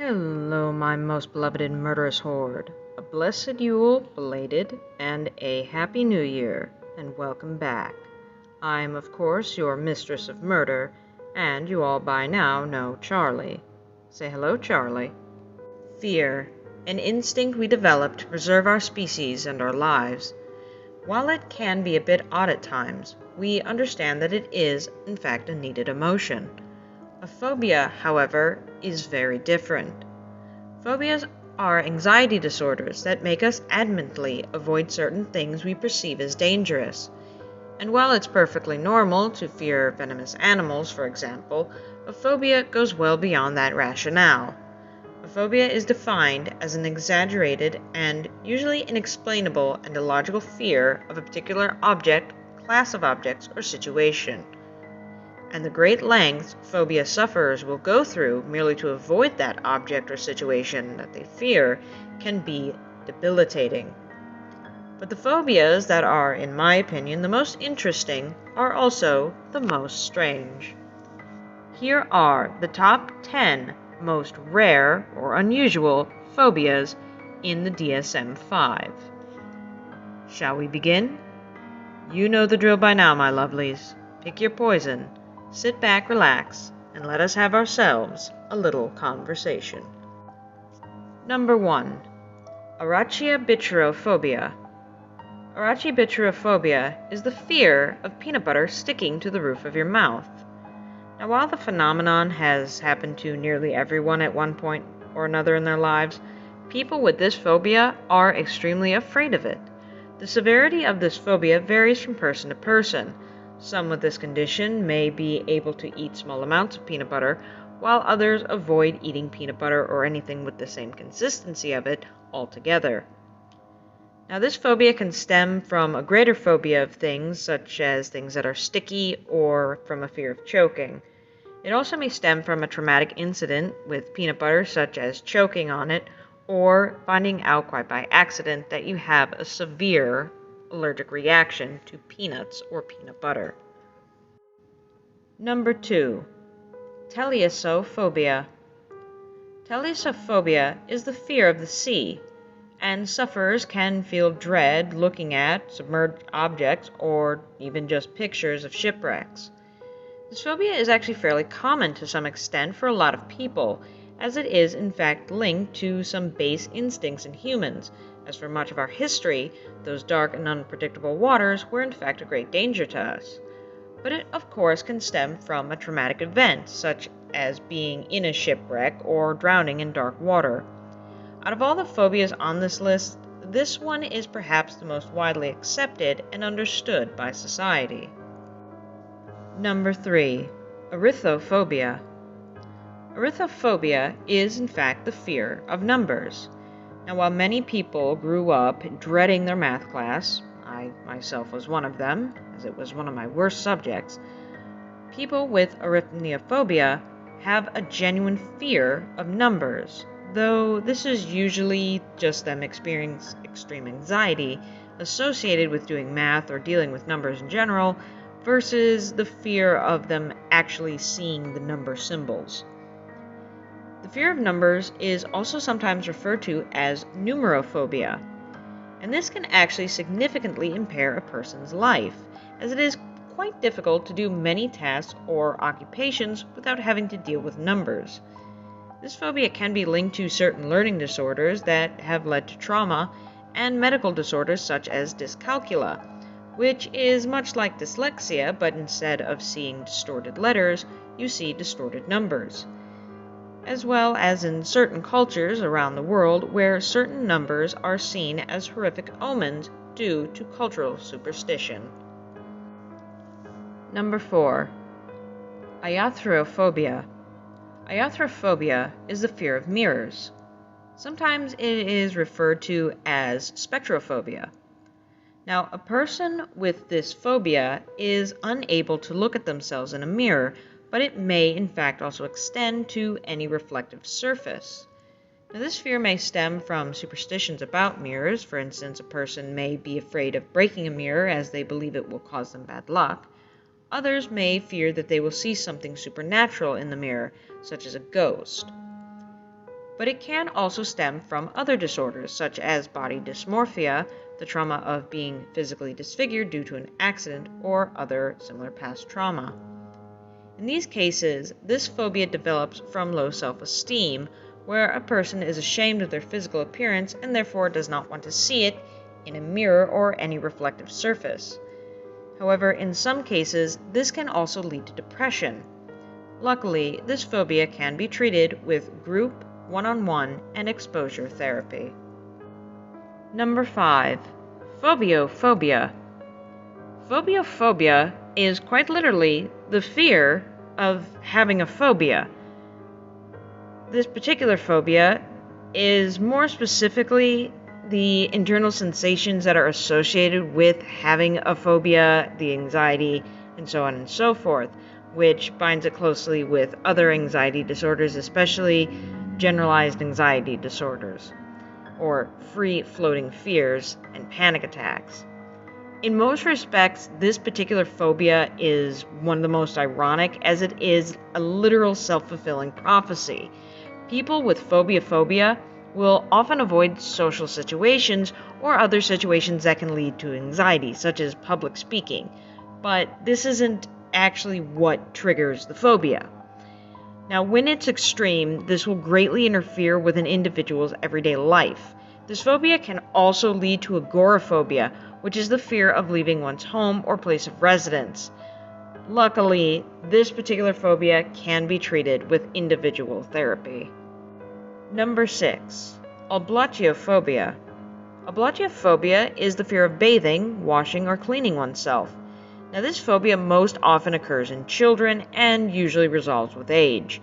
Hello, my most beloved and murderous horde. A blessed Yule, belated, and a happy New Year, and welcome back. I'm, of course, your mistress of murder, and you all by now know Charlie. Say hello, Charlie. Fear, an instinct we developed to preserve our species and our lives. While it can be a bit odd at times, we understand that it is, in fact, a needed emotion. A phobia, however, is very different. Phobias are anxiety disorders that make us adamantly avoid certain things we perceive as dangerous. And while it's perfectly normal to fear venomous animals, for example, a phobia goes well beyond that rationale. A phobia is defined as an exaggerated and usually inexplainable and illogical fear of a particular object, class of objects, or situation. And the great lengths phobia sufferers will go through merely to avoid that object or situation that they fear can be debilitating. But the phobias that are, in my opinion, the most interesting are also the most strange. Here are the top 10 most rare or unusual phobias in the DSM-5. Shall we begin? You know the drill by now, my lovelies. Pick your poison. Sit back, relax, and let us have ourselves a little conversation. Number 1. Arachibutyrophobia. Arachibutyrophobia is the fear of peanut butter sticking to the roof of your mouth. Now, while the phenomenon has happened to nearly everyone at one point or another in their lives, people with this phobia are extremely afraid of it. The severity of this phobia varies from person to person. Some with this condition may be able to eat small amounts of peanut butter, while others avoid eating peanut butter or anything with the same consistency of it altogether. Now, this phobia can stem from a greater phobia of things, such as things that are sticky, or from a fear of choking. It also may stem from a traumatic incident with peanut butter, such as choking on it, or finding out quite by accident that you have a severe allergic reaction to peanuts or peanut butter. Number 2. Telesurophobia. Telesurophobia is the fear of the sea, and sufferers can feel dread looking at submerged objects or even just pictures of shipwrecks. This phobia is actually fairly common to some extent for a lot of people, as it is in fact linked to some base instincts in humans, as for much of our history, those dark and unpredictable waters were in fact a great danger to us. But it, of course, can stem from a traumatic event, such as being in a shipwreck or drowning in dark water. Out of all the phobias on this list, this one is perhaps the most widely accepted and understood by society. Number 3. Arithmophobia. Arithmophobia is, in fact, the fear of numbers. Now, while many people grew up dreading their math class, I myself was one of them, as it was one of my worst subjects, people with arithmophobia have a genuine fear of numbers, though this is usually just them experiencing extreme anxiety associated with doing math or dealing with numbers in general, versus the fear of them actually seeing the number symbols. The fear of numbers is also sometimes referred to as numerophobia, and this can actually significantly impair a person's life, as it is quite difficult to do many tasks or occupations without having to deal with numbers. This phobia can be linked to certain learning disorders that have led to trauma, and medical disorders such as dyscalculia, which is much like dyslexia, but instead of seeing distorted letters, you see distorted numbers, as well as in certain cultures around the world where certain numbers are seen as horrific omens due to cultural superstition. Number 4. Ayathrophobia. Ayathrophobia is the fear of mirrors. Sometimes it is referred to as spectrophobia. Now, a person with this phobia is unable to look at themselves in a mirror, but it may in fact also extend to any reflective surface. Now, this fear may stem from superstitions about mirrors. For instance, a person may be afraid of breaking a mirror as they believe it will cause them bad luck. Others may fear that they will see something supernatural in the mirror, such as a ghost. but it can also stem from other disorders such as body dysmorphia, the trauma of being physically disfigured due to an accident or other similar past trauma. In these cases, this phobia develops from low self-esteem, where a person is ashamed of their physical appearance and therefore does not want to see it in a mirror or any reflective surface. However, in some cases, this can also lead to depression. Luckily, this phobia can be treated with group, one-on-one, and exposure therapy. Number 5. Phobiophobia. Phobiophobia is quite literally the fear of having a phobia. This particular phobia is more specifically the internal sensations that are associated with having a phobia, the anxiety, and so on and so forth, which binds it closely with other anxiety disorders, especially generalized anxiety disorders, or free-floating fears and panic attacks. In most respects, this particular phobia is one of the most ironic, as it is a literal self-fulfilling prophecy. People with phobia will often avoid social situations or other situations that can lead to anxiety, such as public speaking. But this isn't actually what triggers the phobia. Now, when it's extreme, this will greatly interfere with an individual's everyday life. This phobia can also lead to agoraphobia, which is the fear of leaving one's home or place of residence. Luckily, this particular phobia can be treated with individual therapy. Number 6. Oblatiophobia. Oblatiophobia is the fear of bathing, washing, or cleaning oneself. Now, this phobia most often occurs in children and usually resolves with age,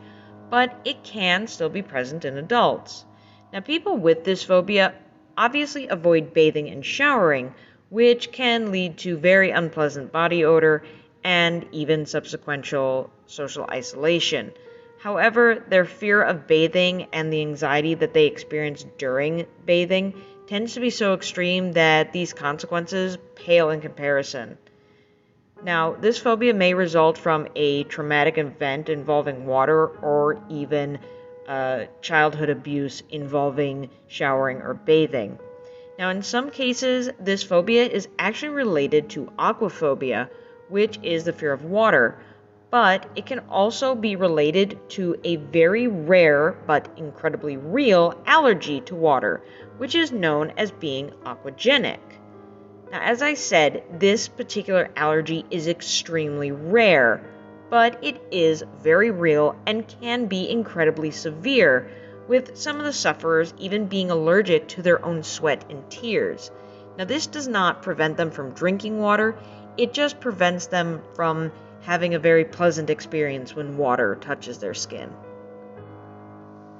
but it can still be present in adults. Now, people with this phobia obviously avoid bathing and showering, which can lead to very unpleasant body odor and even subsequent social isolation. However, their fear of bathing and the anxiety that they experience during bathing tends to be so extreme that these consequences pale in comparison. Now, this phobia may result from a traumatic event involving water or even childhood abuse involving showering or bathing. Now, in some cases, this phobia is actually related to aquaphobia, which is the fear of water, but it can also be related to a very rare but incredibly real allergy to water, which is known as being aquagenic. Now, as I said, this particular allergy is extremely rare, but it is very real and can be incredibly severe, with some of the sufferers even being allergic to their own sweat and tears. Now, this does not prevent them from drinking water, it just prevents them from having a very pleasant experience when water touches their skin.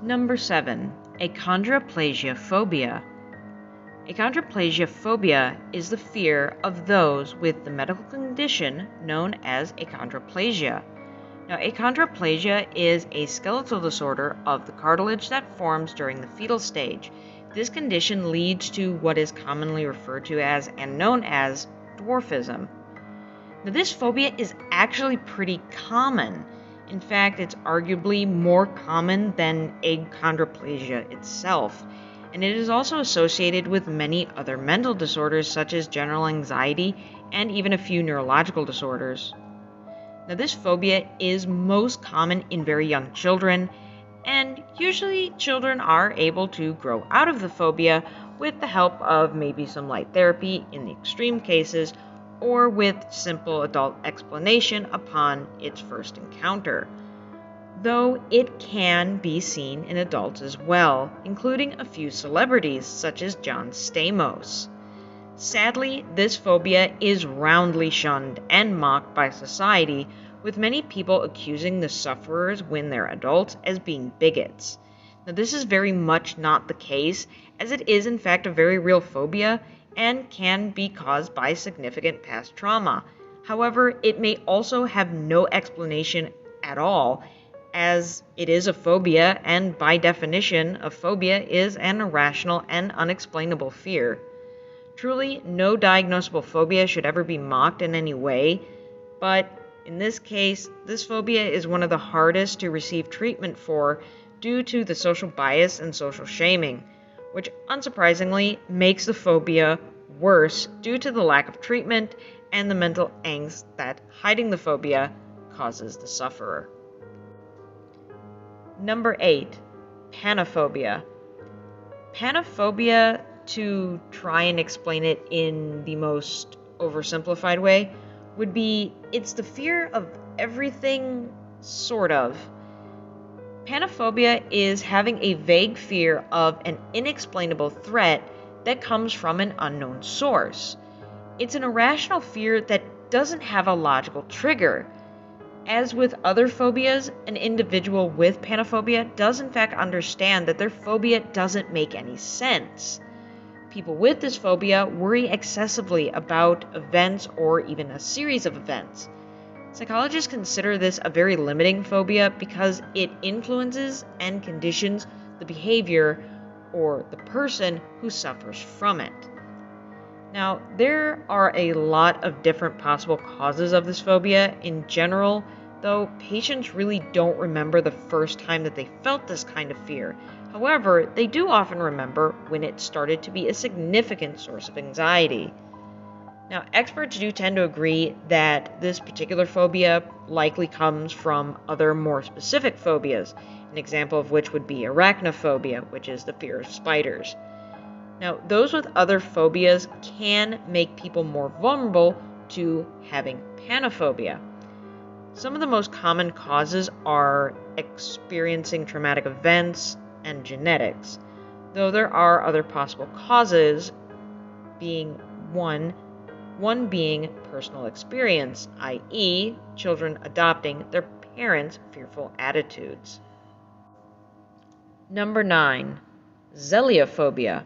Number 7. Achondroplasiaphobia. Achondroplasiaphobia is the fear of those with the medical condition known as achondroplasia. Now, achondroplasia is a skeletal disorder of the cartilage that forms during the fetal stage. This condition leads to what is commonly referred to as and known as dwarfism. Now, this phobia is actually pretty common. In fact, it's arguably more common than achondroplasia itself, and it is also associated with many other mental disorders such as general anxiety and even a few neurological disorders. Now, this phobia is most common in very young children, and usually children are able to grow out of the phobia with the help of maybe some light therapy in the extreme cases, or with simple adult explanation upon its first encounter, though it can be seen in adults as well, including a few celebrities such as John Stamos. Sadly, this phobia is roundly shunned and mocked by society, with many people accusing the sufferers when they're adults as being bigots. Now, this is very much not the case, as it is in fact a very real phobia and can be caused by significant past trauma. However, it may also have no explanation at all, as it is a phobia, and by definition, a phobia is an irrational and unexplainable fear. Truly, no diagnosable phobia should ever be mocked in any way, but in this case, this phobia is one of the hardest to receive treatment for due to the social bias and social shaming, which unsurprisingly makes the phobia worse due to the lack of treatment and the mental angst that hiding the phobia causes the sufferer. Number 8. Panophobia. Panophobia, to try and explain it in the most oversimplified way, would be it's the fear of everything, sort of. Panophobia is having a vague fear of an inexplainable threat that comes from an unknown source. It's an irrational fear that doesn't have a logical trigger. As with other phobias, an individual with panophobia does in fact understand that their phobia doesn't make any sense. People with this phobia worry excessively about events or even a series of events. Psychologists consider this a very limiting phobia because it influences and conditions the behavior or the person who suffers from it. Now, there are a lot of different possible causes of this phobia. In general, though, patients really don't remember the first time that they felt this kind of fear. However, they do often remember when it started to be a significant source of anxiety. Now, experts do tend to agree that this particular phobia likely comes from other more specific phobias, an example of which would be arachnophobia, which is the fear of spiders. Now, those with other phobias can make people more vulnerable to having panophobia. Some of the most common causes are experiencing traumatic events and genetics, though there are other possible causes, being one being personal experience, i.e., children adopting their parents' fearful attitudes. Number 9. Zeleophobia.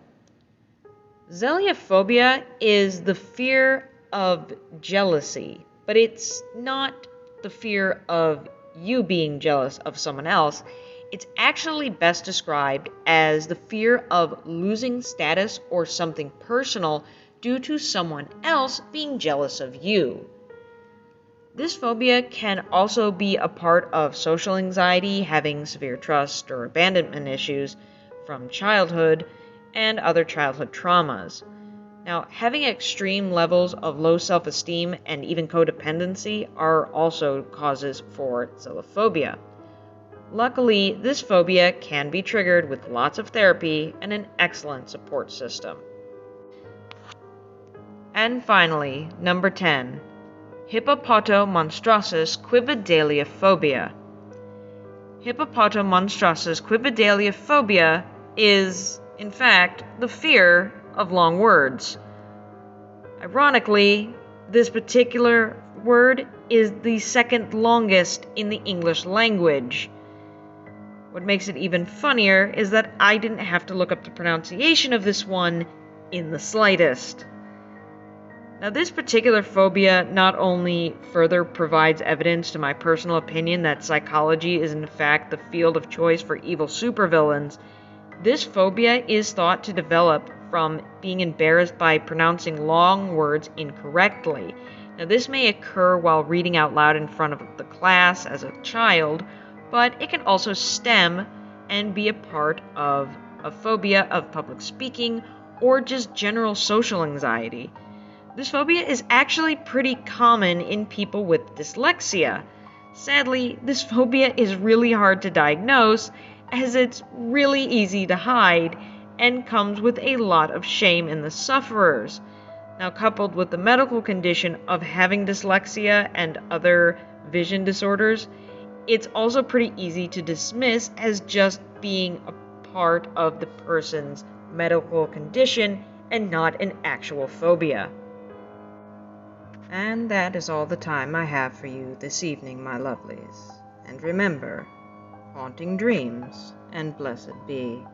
Zeleophobia is the fear of jealousy, but it's not the fear of you being jealous of someone else. It's actually best described as the fear of losing status or something personal due to someone else being jealous of you. This phobia can also be a part of social anxiety, having severe trust or abandonment issues from childhood, and other childhood traumas. Now, having extreme levels of low self-esteem and even codependency are also causes for zeleophobia. Luckily, this phobia can be triggered with lots of therapy and an excellent support system. And finally, number 10, Quividaliaphobia. Quividaliaphobia is, in fact, the fear of long words. Ironically, this particular word is the second longest in the English language. What makes it even funnier is that I didn't have to look up the pronunciation of this one in the slightest. Now, this particular phobia not only further provides evidence to my personal opinion that psychology is in fact the field of choice for evil supervillains, this phobia is thought to develop from being embarrassed by pronouncing long words incorrectly. Now, this may occur while reading out loud in front of the class as a child, but it can also stem and be a part of a phobia of public speaking or just general social anxiety. This phobia is actually pretty common in people with dyslexia. Sadly, this phobia is really hard to diagnose as it's really easy to hide and comes with a lot of shame in the sufferers. Now, coupled with the medical condition of having dyslexia and other vision disorders, it's also pretty easy to dismiss as just being a part of the person's medical condition and not an actual phobia. And that is all the time I have for you this evening, my lovelies. And remember, haunting dreams and blessed be.